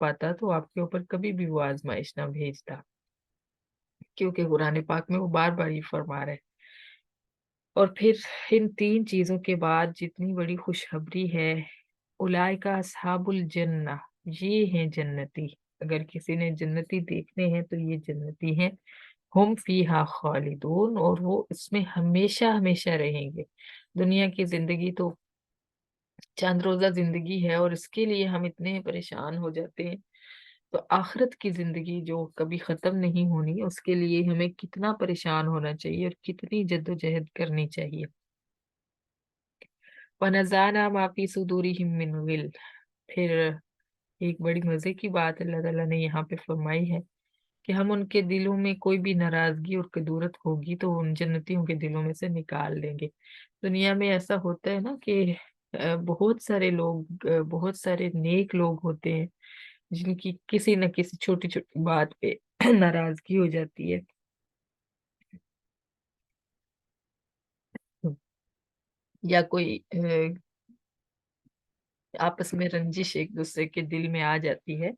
पाता तो आपके ऊपर कभी भी वो आजमाइश ना भेजता, क्योंकि कुरान पाक में वो बार बार ये फरमा रहे हैं। और फिर इन 3 चीज़ों के बाद जितनी बड़ी खुशखबरी है, उलाइका अस्हाबुल जन्नह, ये हैं जन्नती। अगर किसी ने जन्नती देखने हैं तो ये जन्नती हैं। हुम फीहा खालिदून, और वो इसमें हमेशा हमेशा रहेंगे। दुनिया की जिंदगी तो चंद रोजा जिंदगी है और इसके लिए हम इतने परेशान हो जाते हैं। तो आखिरत की जिंदगी जो कभी खत्म नहीं होनी, उसके लिए हमें कितना परेशान होना चाहिए और कितनी जद्दोजहद करनी चाहिए। वनज़ाना मा फी सुदूरिहिम मिन गिल। फिर एक बड़ी मजे की बात अल्लाह ताला ने यहाँ पे फरमाई है कि हम उनके दिलों में कोई भी नाराजगी और कदूरत होगी तो उन जन्नतियों के दिलों में से निकाल देंगे। दुनिया में ऐसा होता है ना कि बहुत सारे लोग, बहुत सारे नेक लोग होते हैं जिनकी किसी न किसी छोटी छोटी बात पे नाराजगी हो जाती है, या कोई आपस में रंजिश एक दूसरे के दिल में आ जाती है।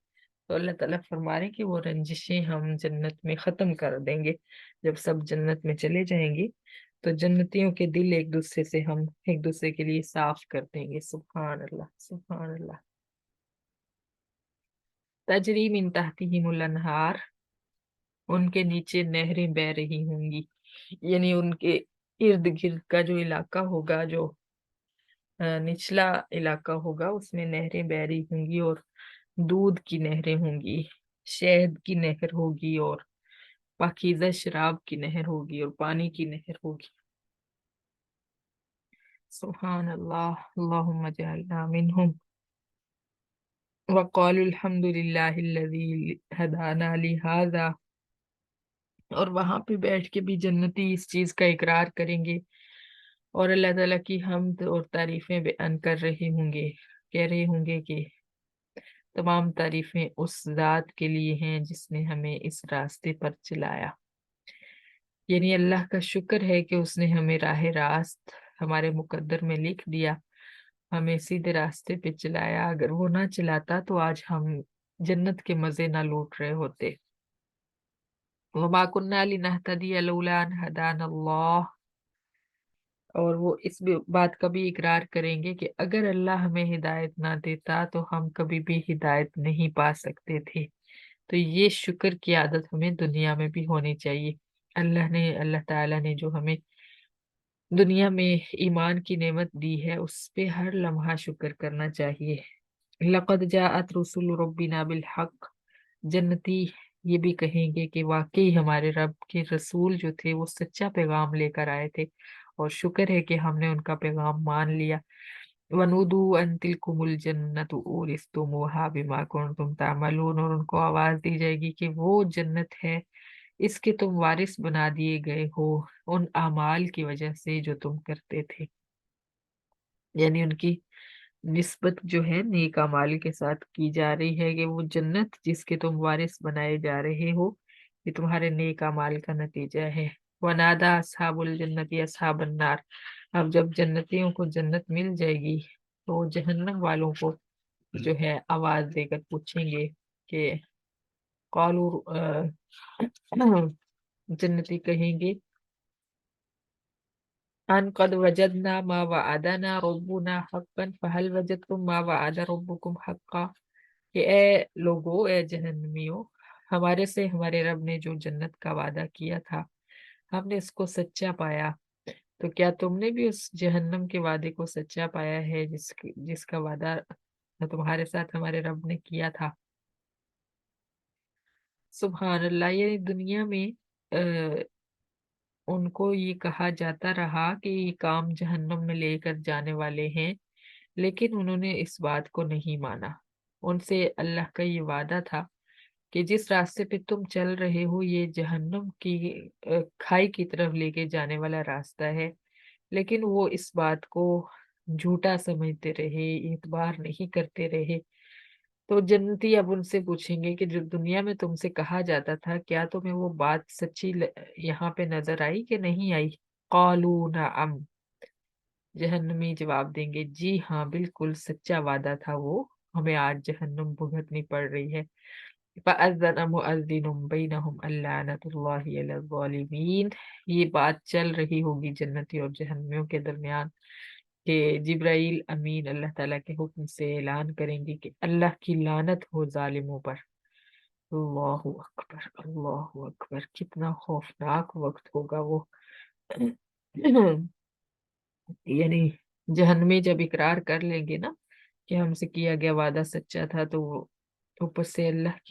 तो अल्लाह ताला फरमा रहे हैं कि वो रंजिशें हम जन्नत में खत्म कर देंगे। जब सब जन्नत में चले जाएंगे तो जन्नतियों के दिल एक दूसरे से हम एक दूसरे के लिए साफ कर देंगे। सुभान अल्लाह, सुभान अल्लाह। तजरी मिन तहतिहिमुल अनहार, उनके नीचे नहरें बह रही होंगी। यानी उनके इर्द गिर्द का जो इलाका होगा, जो निचला इलाका होगा, उसमें नहरें बह रही होंगी, और दूध की नहरें होंगी, शहद की नहर होगी, और पाकीज़ा शराब की नहर होगी, और पानी की नहर होगी। सुभान अल्लाह, अल्लाहुम्मा जअलना मिनहुम। वक़ालुल हम्दुलिल्लाहिल्लज़ी हदाना लिहाज़ा, और वहां पे बैठ के भी जन्नती इस चीज का इकरार करेंगे और अल्लाह ताला की हम्द और तारीफें बयान कर रहे होंगे, कह रहे होंगे कि तमाम तारीफें उस जात के लिए हैं जिसने हमें इस रास्ते पर चलाया। यानी अल्लाह का शुक्र है कि उसने हमें राह रास्त हमारे मुकद्दर में लिख दिया, हमें सीधे रास्ते पे चलाया। अगर वो ना चलाता तो आज हम जन्नत के मजे ना लूट रहे होते। वमा कुन्ना लिनहतदिया लौला अन हदाना अल्लाह, और वो इस बात का भी इकरार करेंगे कि अगर अल्लाह हमें हिदायत ना देता तो हम कभी भी हिदायत नहीं पा सकते थे। तो ये शुक्र की आदत हमें दुनिया में भी होनी चाहिए। अल्लाह ताला ने जो हमें दुनिया में ईमान की नेमत दी है, उस पे हर लम्हा शुक्र करना चाहिए। लक़द जाअत रुसुलु रब्बिना बिल हक़, जन्नती ये भी कहेंगे कि वाकई हमारे रब के रसूल जो थे वो सच्चा पैगाम लेकर आए थे, और शुक्र है कि हमने उनका पैगाम मान लिया। वनुदू अन तिलकुमुल जन्नतु उरिस्तुमुहा बिमा कुंतुम तामलून, और उनको आवाज दी जाएगी कि वो जन्नत है, इसके तुम वारिस बना दिए गए हो उन अमाल की वजह से जो तुम करते थे। यानी उनकी निस्बत जो है नेक अमाल के साथ की जा रही है कि वो जन्नत जिसके तुम वारिस बनाए जा रहे हो, ये तुम्हारे नेक अमाल का नतीजा है। वनादा अस्हाबुल जन्नति अस्हाबन नार, अब जब जन्नतियों को जन्नत मिल जाएगी तो जहन्नम वालों को जो है आवाज देकर पूछेंगे कि कौलू, जन्नती कहेंगे अन कद वजदना मा वअदना रब्बुना हक्कन फहल वजदतुम मा वअद रब्बुकुम हक्का, कि ए लोगो, ए जहन्नमियों, हमारे से हमारे रब ने जो जन्नत का वादा किया था हमने इसको सच्चा पाया। तो क्या तुमने भी उस जहन्नम के वादे को सच्चा पाया है जिसका वादा तुम्हारे साथ हमारे रब ने किया था। सुभान अल्लाह। ये दुनिया में उनको ये कहा जाता रहा कि ये काम जहन्नम में लेकर जाने वाले हैं, लेकिन उन्होंने इस बात को नहीं माना। उनसे अल्लाह का ये वादा था कि जिस रास्ते पे तुम चल रहे हो ये जहन्नम की खाई की तरफ लेके जाने वाला रास्ता है, लेकिन वो इस बात को झूठा समझते रहे, इतबार नहीं करते रहे। तो जन्नती अब उनसे पूछेंगे कि जो दुनिया में तुमसे कहा जाता था, क्या तुम्हें वो बात सच्ची यहाँ पे नजर आई कि नहीं आई। कौलू नअम, जहन्नमी जवाब देंगे जी हाँ, बिल्कुल सच्चा वादा था वो, ہمیں آج جہنم بھگتنی پڑ رہی ہے۔ فَأَذَّنَ مُؤَذِّنٌ بَيْنَهُمْ اللَّعْنَةُ اللَّهِ عَلَى الظَّالِمِينَ، یہ بات چل رہی ہوگی جنتی اور جہنمیوں کے درمیان کہ جبرائیل امین اللہ تعالیٰ کے حکم سے اعلان کریں گے کہ اللہ کی لعنت ہو ظالموں پر۔ اللہ اکبر، اللہ اکبر، کتنا خوفناک وقت ہوگا وہ۔ یعنی جہنمی جب اقرار کر لیں گے نا کہ ہم سے کیا گیا وعدہ سچا تھا، تو وہ اوپر سے اللہ کی